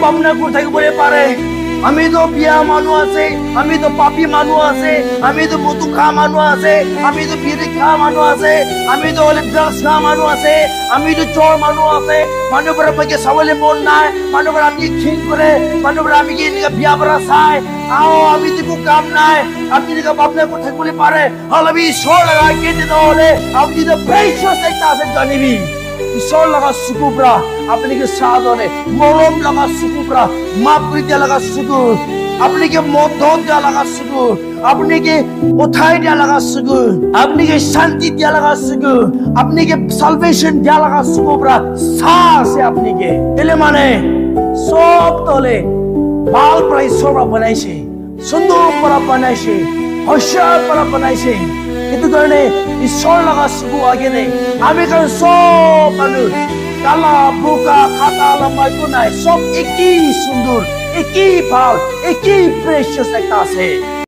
ভাবনা করে থাকিবলে পারে আমি তো বিয়া মানুষ আছে আমি তো পাপি মানুষ আছে আমি তো মধু খাওয়া মানুষ আছে আমি তো বিড়ি খাওয়া মানুষ আছে আমি তো ড্রাগস খাওয়া মানুষ আছে আমি তো চোর মানুষ আছে মানুষের পক্ষে সবলে মন নাই মানুষের আমি ক্ষীণ করে মানুষের আমি কি বিয়া করা চাই আও আমি তো কাম নাই আপনি যদি ভাবনা করে থাকিবলে পারে হলে আমি ঈশ্বর লাগাই কেটে হলে আপনি তো প্রেশাস একটা আছে জানিবি ঈশ্বর লাগা সুকুপরা আপনি কি সাধনে মরম লাগা সুকুপরা মাপ দিয়া লাগা সুকুর আপনি কি মধ্যম দিয়া লাগা সুকুর আপনি কি উঠাই দিয়া লাগা সুকুর আপনি কি শান্তি দিয়া লাগা সুকুর আপনি কি সালভেশন দিয়া লাগা সুকুপরা সাসে আপনি কি এলে মানে সব তলে ভাল প্রায় সবরা বানাইছে সুন্দর পরা বানাইছে হশিয়ার পরা বানাইছে itu karena ঈশ্বর লাগা সুকু আগে নেই আমি কারণ সব মানুষ কালা বোকা খাতা লম্বা নাই সব একই সুন্দর একই ভাল একই প্রেশাস একটা আছে